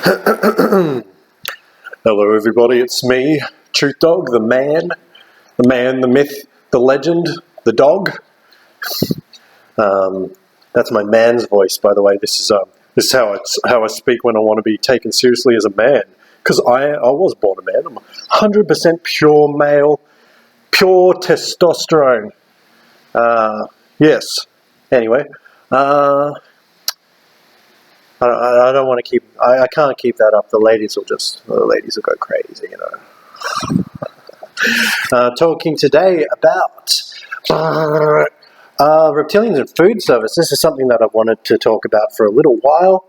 Hello everybody, it's me, Truth Dog, the man, the myth, the legend, the dog. That's my man's voice, by the way. This is how I speak when I want to be taken seriously as a man. Because I was born a man. I'm 100% pure male, pure testosterone. Yes. Anyway, I don't want to keep. I can't keep that up. The ladies will go crazy, you know. Talking today about reptilians and food service. This is something that I've wanted to talk about for a little while.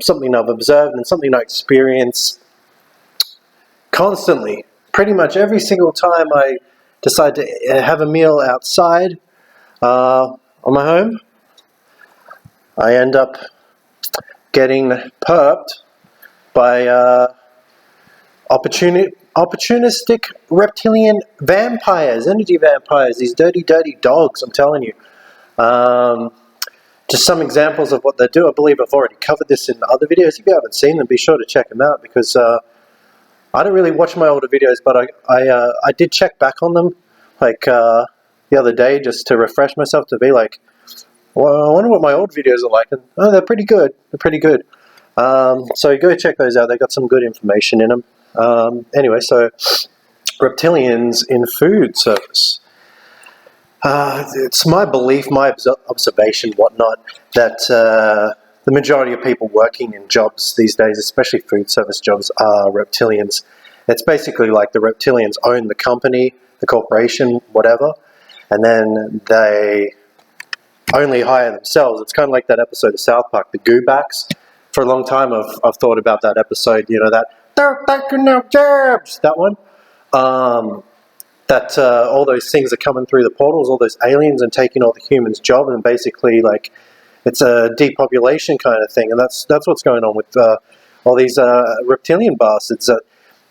Something I've observed and something I experience constantly. Pretty much every single time I decide to have a meal outside on my home, I end up getting perped by opportunistic reptilian vampires, energy vampires, these dirty, dirty dogs, I'm telling you. Just some examples of what they do. I believe I've already covered this in other videos. If you haven't seen them, be sure to check them out, because I don't really watch my older videos, but I did check back on them like the other day just to refresh myself, to be like, well, I wonder what my old videos are like. And they're pretty good. They're pretty good. So go check those out. They got some good information in them. Anyway, so reptilians in food service. It's my belief, my observation, whatnot, that the majority of people working in jobs these days, especially food service jobs, are reptilians. It's basically like the reptilians own the company, the corporation, whatever, and then they only hire themselves. It's kind of like that episode of South Park, the Goobacks. For a long time, I've thought about that episode. You know, that they're taking no jobs. That one. That all those things are coming through the portals, all those aliens, and taking all the humans' job, and basically, like, it's a depopulation kind of thing. And that's what's going on with all these reptilian bastards. That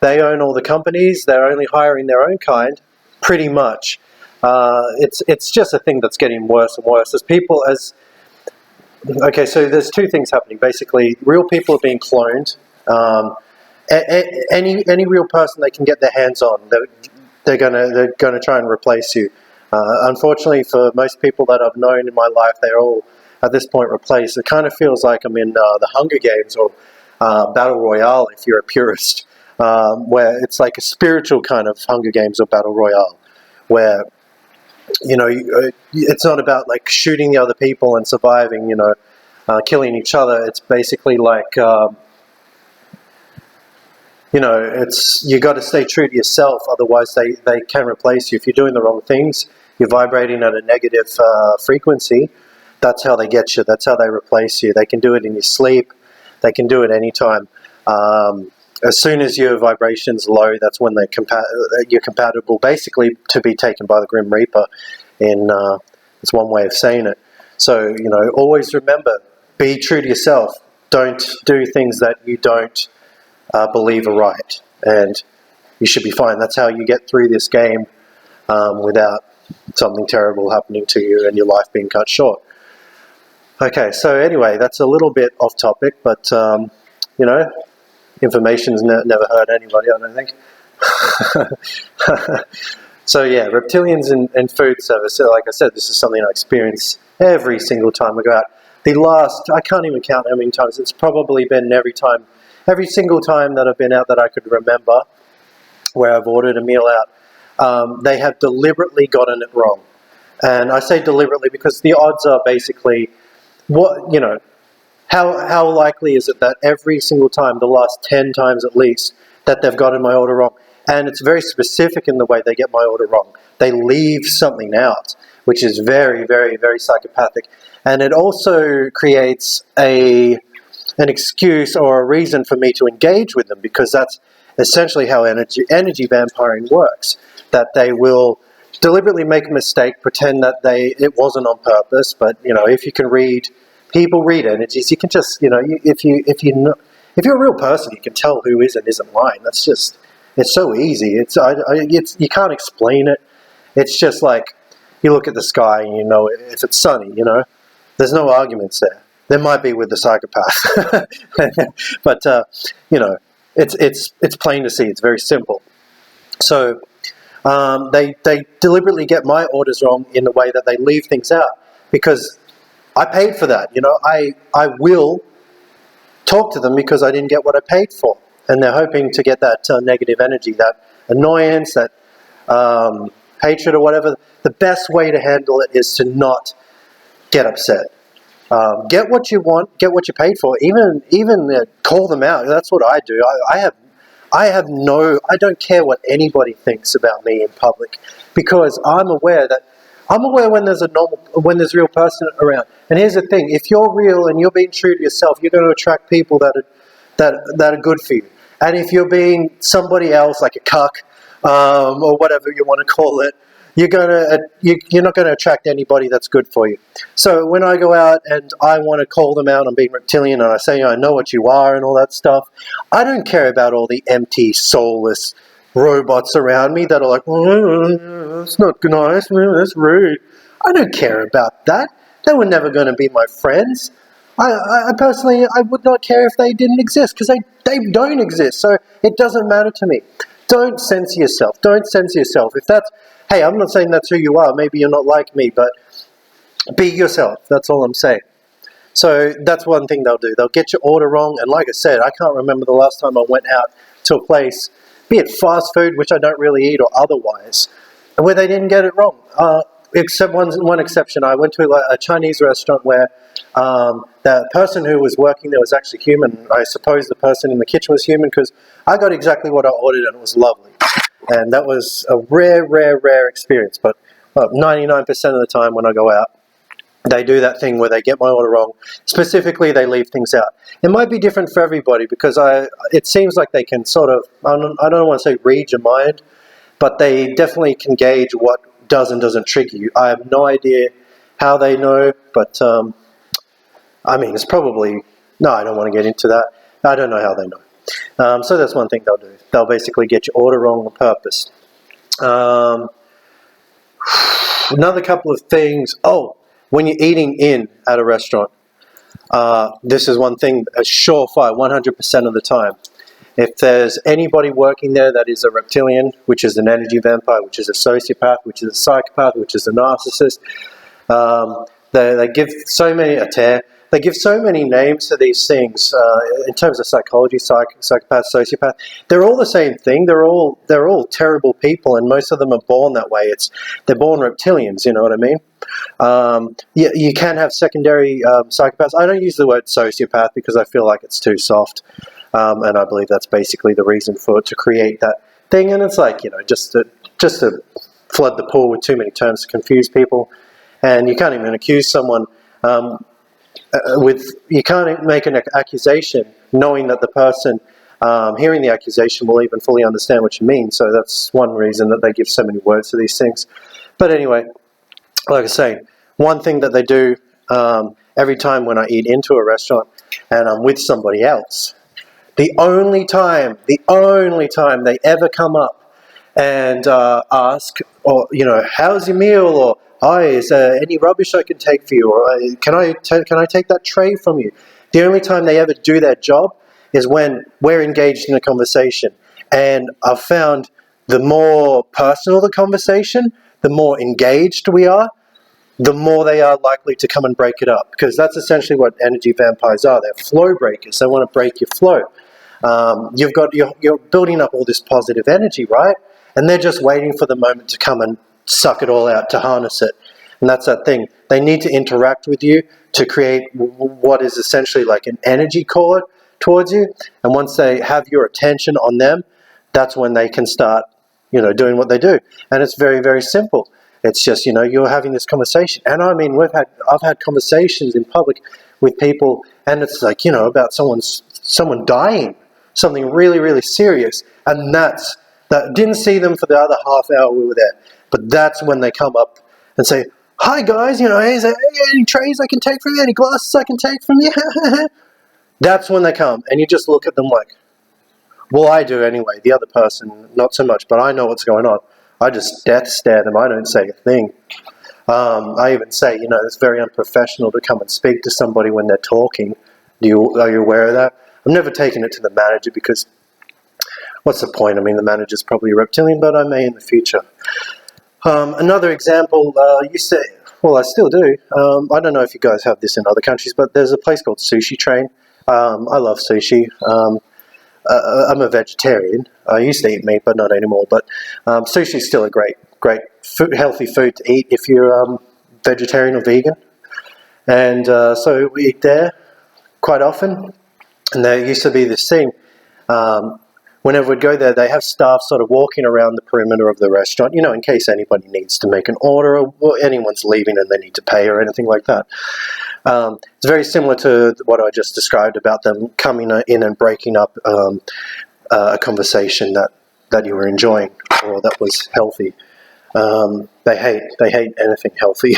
they own all the companies. They're only hiring their own kind, pretty much. It's just a thing that's getting worse and worse. Okay, so there's two things happening. Basically, real people are being cloned. Any real person they can get their hands on, they're gonna try and replace you. Unfortunately, for most people that I've known in my life, they're all at this point replaced. It kind of feels like I'm in the Hunger Games or Battle Royale, if you're a purist, where it's like a spiritual kind of Hunger Games or Battle Royale, where, you know, it's not about like shooting the other people and surviving, you know, killing each other. It's basically like, you know, you got to stay true to yourself, otherwise they can replace you. If you're doing the wrong things, you're vibrating at a negative frequency, that's how they get you, that's how they replace you. They can do it in your sleep, they can do it anytime. As soon as your vibration's low, that's when you're compatible, basically, to be taken by the Grim Reaper. It's one way of saying it. So, you know, always remember, be true to yourself. Don't do things that you don't believe are right, and you should be fine. That's how you get through this game without something terrible happening to you and your life being cut short. Okay, so anyway, that's a little bit off topic, but, you know, information's never hurt anybody, I don't think. So yeah, reptilians in food service. So like I said, this is something I experience every single time I go out. I can't even count how many times. It's probably been every single time that I've been out that I could remember, where I've ordered a meal out. They have deliberately gotten it wrong. And I say deliberately because the odds are basically, how likely is it that every single time, the last 10 times at least, that they've gotten my order wrong? And it's very specific in the way they get my order wrong. They leave something out, which is very, very, very psychopathic. And it also creates an excuse or a reason for me to engage with them, because that's essentially how energy vampiring works. That they will deliberately make a mistake, pretend that it wasn't on purpose. But, you know, if you can read energies, you can just, you know, if you're a real person, you can tell who is and isn't lying. It's so easy. You can't explain it. It's just like, you look at the sky and you know if it's sunny, you know. There's no arguments there. There might be with the psychopath, but it's plain to see. It's very simple. So they deliberately get my orders wrong in the way that they leave things out, because I paid for that. I will talk to them because I didn't get what I paid for, and they're hoping to get that negative energy, that annoyance, that hatred or whatever. The best way to handle it is to not get upset. Get what you want, get what you paid for. Even call them out. That's what I do. I don't care what anybody thinks about me in public, because I'm aware when there's a real person around. And here's the thing: if you're real and you're being true to yourself, you're going to attract people that are good for you. And if you're being somebody else, like a cuck, or whatever you want to call it, you're not going to attract anybody that's good for you. So when I go out and I want to call them out on being reptilian, and I say, I know what you are and all that stuff, I don't care about all the empty, soulless robots around me that are like, that's not nice, that's rude. I don't care about that. They were never going to be my friends. I personally, I would not care if they didn't exist, because they don't exist. So it doesn't matter to me. Don't censor yourself. Don't censor yourself. If that's, hey, I'm not saying that's who you are. Maybe you're not like me, but be yourself. That's all I'm saying. So that's one thing they'll do. They'll get your order wrong. And like I said, I can't remember the last time I went out to a place, be it fast food, which I don't really eat, or otherwise, where they didn't get it wrong. Except one exception. I went to a Chinese restaurant where the person who was working there was actually human. I suppose the person in the kitchen was human, because I got exactly what I ordered and it was lovely. And that was a rare experience. But 99% of the time when I go out, they do that thing where they get my order wrong. Specifically, they leave things out. It might be different for everybody, because it seems like they can sort of, I don't want to say read your mind, but they definitely can gauge what does and doesn't trigger you. I have no idea how they know, but it's probably, no, I don't want to get into that. I don't know how they know. So that's one thing they'll do. They'll basically get your order wrong on purpose. Another couple of things. When you're eating in at a restaurant, this is one thing, a surefire 100% of the time. If there's anybody working there that is a reptilian, which is an energy vampire, which is a sociopath, which is a psychopath, which is a narcissist, they give so many They give so many names to these things in terms of psychology, psychopath, sociopath. They're all the same thing. They're all terrible people, and most of them are born that way. They're born reptilians. You know what I mean? You can have secondary psychopaths. I don't use the word sociopath because I feel like it's too soft. And I believe that's basically the reason to create that thing. And it's like, just to flood the pool with too many terms to confuse people. And you can't even accuse someone you can't make an accusation knowing that the person hearing the accusation will even fully understand what you mean. So that's one reason that they give so many words to these things. But anyway, like I say, one thing that they do every time when I eat into a restaurant and I'm with somebody else, the only time they ever come up and ask, or how's your meal, or hi, is there any rubbish I can take for you, or can I take that tray from you? The only time they ever do that job is when we're engaged in a conversation. And I've found the more personal the conversation, the more engaged we are, the more they are likely to come and break it up, because that's essentially what energy vampires are. They're flow breakers. They want to break your flow. You're building up all this positive energy, right? And they're just waiting for the moment to come and suck it all out, to harness it. And that's that thing. They need to interact with you to create what is essentially like an energy cord towards you. And once they have your attention on them, that's when they can start, doing what they do. And it's very, very simple. It's just, you're having this conversation. And I mean, I've had conversations in public with people, and it's like, about someone dying, something really, really serious. And that didn't see them for the other half hour we were there. But that's when they come up and say, hi guys, is there any trays I can take from you? Any glasses I can take from you? That's when they come. And you just look at them like, well, I do anyway. The other person, not so much, but I know what's going on. I just death stare them. I don't say a thing. I even say, it's very unprofessional to come and speak to somebody when they're talking. Are you aware of that? I've never taken it to the manager because what's the point? I mean, the manager's probably a reptilian, but I may in the future. Another example, I still do. I don't know if you guys have this in other countries, but there's a place called Sushi Train. I love sushi. I'm a vegetarian. I used to eat meat, but not anymore. But sushi is still a great healthy food to eat if you're vegetarian or vegan. And so we eat there quite often. And there used to be this thing. Whenever we'd go there, they have staff sort of walking around the perimeter of the restaurant, in case anybody needs to make an order or anyone's leaving and they need to pay or anything like that. It's very similar to what I just described about them coming in and breaking up a conversation that you were enjoying or that was healthy. They hate anything healthy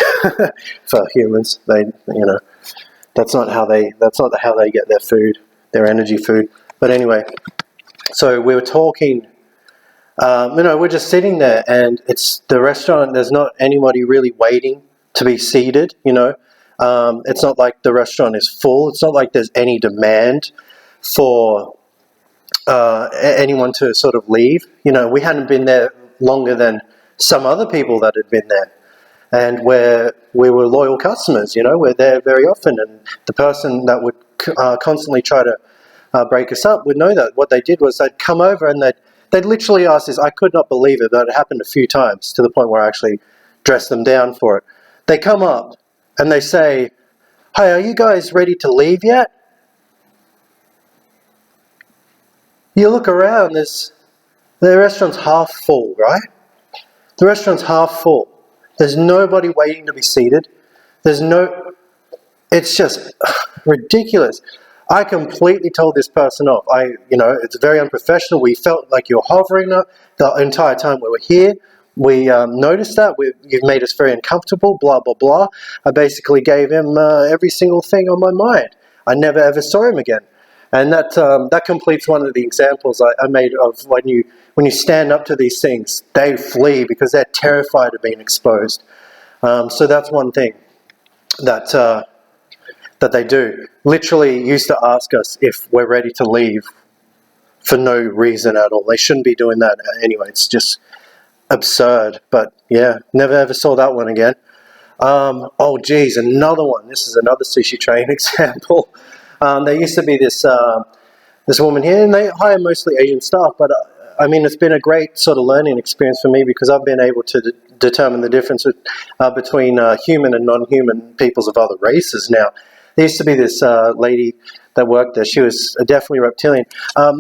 for humans. That's not how they get their food, their energy food. But anyway. So we were talking, we're just sitting there and it's the restaurant, there's not anybody really waiting to be seated, It's not like the restaurant is full. It's not like there's any demand for anyone to sort of leave. We hadn't been there longer than some other people that had been there. And we were loyal customers, we're there very often. And the person that would constantly try to break us up would know that what they did was they'd come over and they'd literally ask this. I could not believe it, but it happened a few times to the point where I actually dressed them down for it. They come up and they say, "Hey, are you guys ready to leave yet?" You look around, the restaurant's half full, right? The restaurant's half full. There's nobody waiting to be seated. It's just ridiculous. I completely told this person off. It's very unprofessional. We felt like you're hovering the entire time we were here. We noticed that. You've made us very uncomfortable, blah, blah, blah. I basically gave him every single thing on my mind. I never ever saw him again. And that completes one of the examples I made of when you stand up to these things, they flee because they're terrified of being exposed. So that's one thing that they do. Literally used to ask us if we're ready to leave for no reason at all. They shouldn't be doing that anyway. It's just absurd. But yeah, never ever saw that one again. Oh geez, another one. This is another Sushi Train example. There used to be this woman here, and they hire mostly Asian staff, but it's been a great sort of learning experience for me because I've been able to determine the difference between human and non-human peoples of other races now. There used to be this lady that worked there. She was definitely reptilian.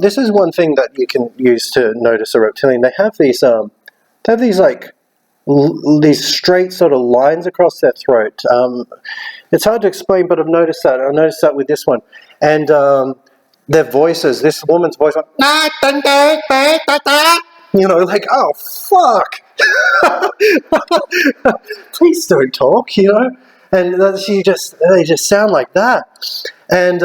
This is one thing that you can use to notice a reptilian. They have these these straight sort of lines across their throat. It's hard to explain, but I've noticed that. I noticed that with this one. And their voices, this woman's voice, like, like, oh, fuck. Please don't talk, And they just sound like that. And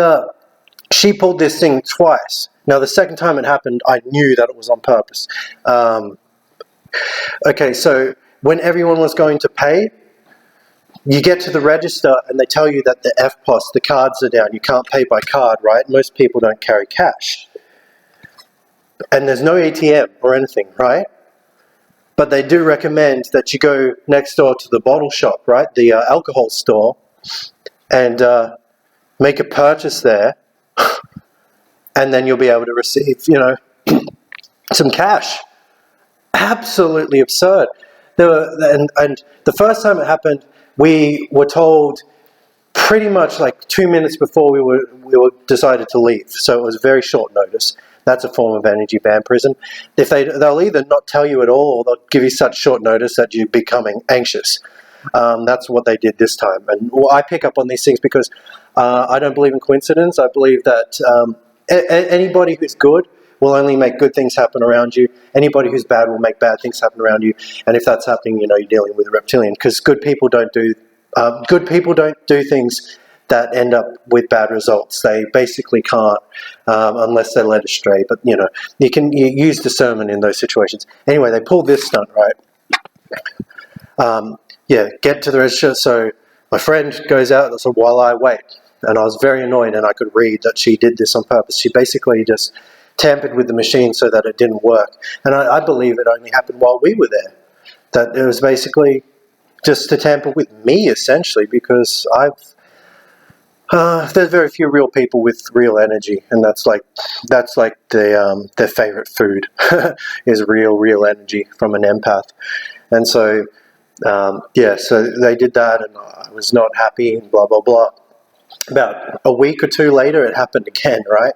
she pulled this thing twice. Now, the second time it happened, I knew that it was on purpose. Okay, so when everyone was going to pay, you get to the register and they tell you that the FPOS, the cards are down. You can't pay by card, right? Most people don't carry cash. And there's no ATM or anything, right? But they do recommend that you go next door to the bottle shop, right? The alcohol store, and make a purchase there. And then you'll be able to receive, some cash. Absolutely absurd. And the first time it happened, we were told pretty much like 2 minutes before we were decided to leave. So it was very short notice. That's a form of energy vampirism. They'll either not tell you at all, or they'll give you such short notice that you're becoming anxious. That's what they did this time. And I pick up on these things because I don't believe in coincidence. I believe that anybody who's good will only make good things happen around you. Anybody who's bad will make bad things happen around you. And if that's happening, you're dealing with a reptilian. Because good people don't do things that end up with bad results. They basically can't unless they're led astray. But you use discernment in those situations. Anyway, they pulled this stunt, right? get to the register. So my friend goes out, so while I wait, and I was very annoyed, and I could read that she did this on purpose. She basically just tampered with the machine so that it didn't work. And I believe it only happened while we were there. That it was basically just to tamper with me, essentially, because there's very few real people with real energy, and that's like their favorite food is real energy from an empath. And so so they did that, and I was not happy, and blah blah blah. About a week or two later, it happened again, right?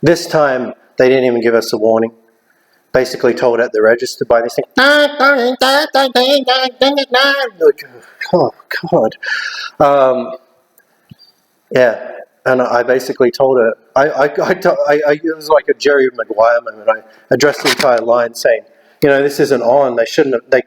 This time, they didn't even give us a warning. Basically told at the register by this thing. Oh, God. And I basically told her, it was like a Jerry Maguire moment. I addressed the entire line saying, this isn't on. They shouldn't have, they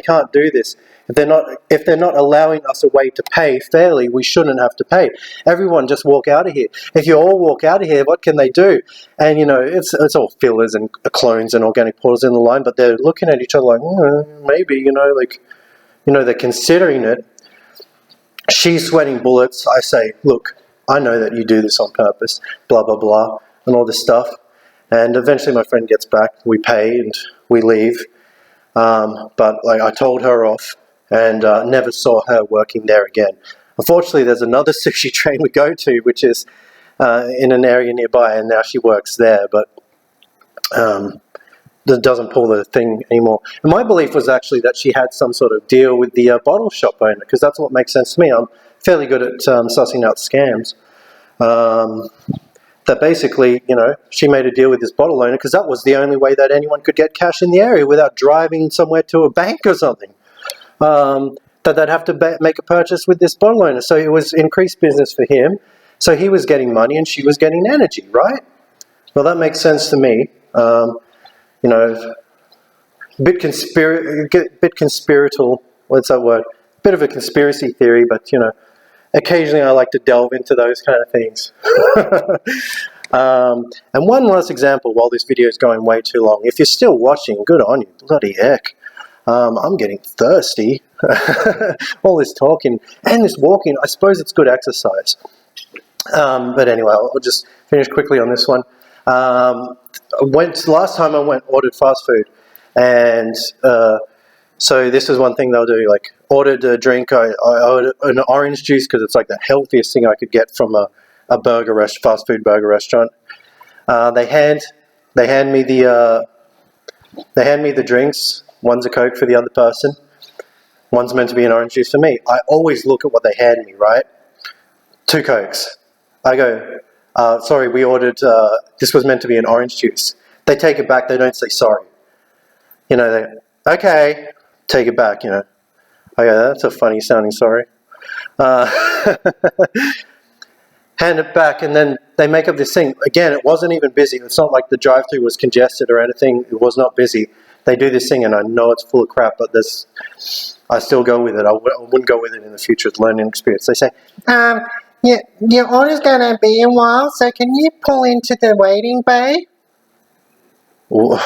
can't do this. If they're not allowing us a way to pay fairly, we shouldn't have to pay. Everyone just walk out of here. If you all walk out of here, what can they do? And it's all fillers and clones and organic portals in the line, but they're looking at each other like, maybe, they're considering it. She's sweating bullets. I say, look, I know that you do this on purpose, blah blah blah, and all this stuff. And eventually, my friend gets back. We pay and we leave. But I told her off, and never saw her working there again. Unfortunately, there's another sushi train we go to, which is in an area nearby, and now she works there, but doesn't pull the thing anymore. And my belief was actually that she had some sort of deal with the bottle shop owner, because that's what makes sense to me. I'm fairly good at sussing out scams. That basically, she made a deal with this bottle owner because that was the only way that anyone could get cash in the area without driving somewhere to a bank or something. That they'd have to make a purchase with this bottle owner. So it was increased business for him. So he was getting money and she was getting energy, right? Well, that makes sense to me. Bit conspiratorial. What's that word? Bit of a conspiracy theory, but occasionally I like to delve into those kind of things. And one last example, while this video is going way too long. If you're still watching, good on you, bloody heck. I'm getting thirsty. All this talking and this walking, I suppose it's good exercise. But anyway, I'll just finish quickly on this one. Last time I ordered fast food, and so this is one thing they'll do, ordered a drink. I ordered an orange juice because it's the healthiest thing I could get from a fast food burger restaurant. They hand me the drinks. One's a Coke for the other person. One's meant to be an orange juice for me. I always look at what they hand me, right? 2 Cokes. I go, sorry, we ordered, this was meant to be an orange juice. They take it back, they don't say sorry. Okay, take it back, Okay, that's a funny sounding sorry. Hand it back, and then they make up this thing. Again, it wasn't even busy. It's not like the drive-thru was congested or anything. It was not busy. They do this thing, and I know it's full of crap, but I still go with it. I wouldn't go with it in the future. It's learning experience. They say, your order's going to be a while, so can you pull into the waiting bay? All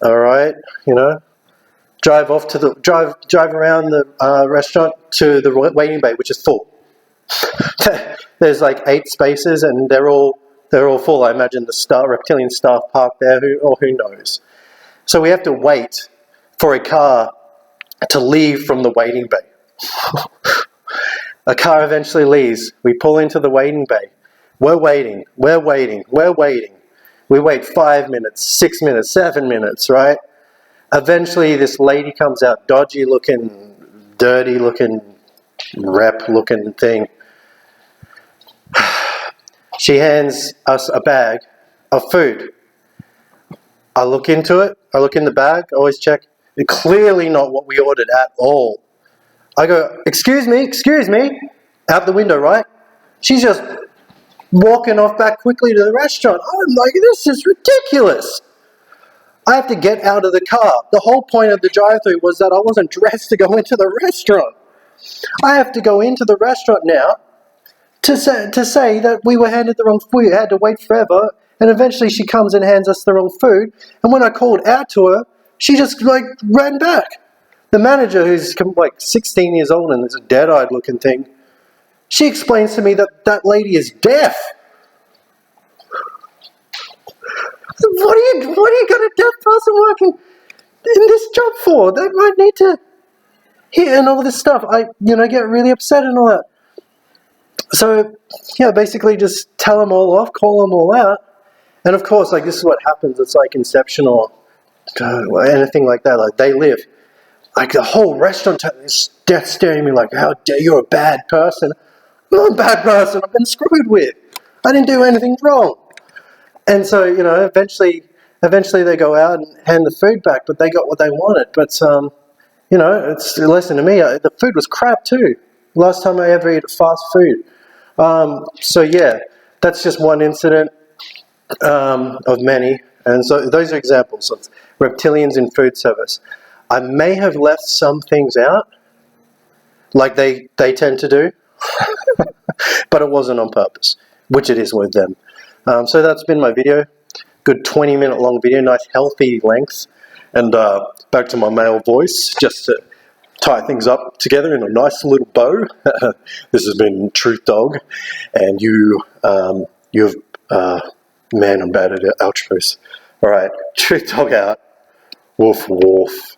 right, drive around the restaurant to the waiting bay, which is full. There's 8 spaces, and they're all full. I imagine the Reptilian staff parked there, who knows. So we have to wait for a car to leave from the waiting bay. A car eventually leaves. We pull into the waiting bay. We're waiting. We wait 5 minutes, 6 minutes, 7 minutes, right? Eventually this lady comes out, dodgy looking, dirty looking, rep looking thing. She hands us a bag of food. I look into it. I look in the bag. I always check. It's clearly not what we ordered at all. I go, excuse me, out the window, right? She's just walking off back quickly to the restaurant. I'm like, this is ridiculous. I have to get out of the car. The whole point of the drive-thru was that I wasn't dressed to go into the restaurant. I have to go into the restaurant now to say that we were handed the wrong food. We had to wait forever, and eventually she comes and hands us the wrong food. And when I called out to her, she just ran back. The manager, who's like 16 years old and is a dead-eyed looking thing, she explains to me that that lady is deaf. What are you got a deaf person working in this job for? They might need to hear and all this stuff. I get really upset and all that. So, yeah, basically just tell them all off, call them all out. And of course, like, this is what happens. It's like Inception or anything like that. Like, they live. Like, the whole restaurant is death staring at me like, how dare you're a bad person. I'm not a bad person. I've been screwed with. I didn't do anything wrong. And so, eventually they go out and hand the food back, but they got what they wanted. But, it's a lesson to me. The food was crap too. Last time I ever ate fast food. So yeah, that's just one incident of many. And so those are examples of reptilians in food service. I may have left some things out, like they tend to do, but it wasn't on purpose, which it is with them. So that's been my video. Good 20-minute long video, nice healthy length. And back to my male voice, just to tie things up together in a nice little bow. This has been Truth Dog, and you've man, I'm bad at outros. All right, Truth Dog out. Woof woof.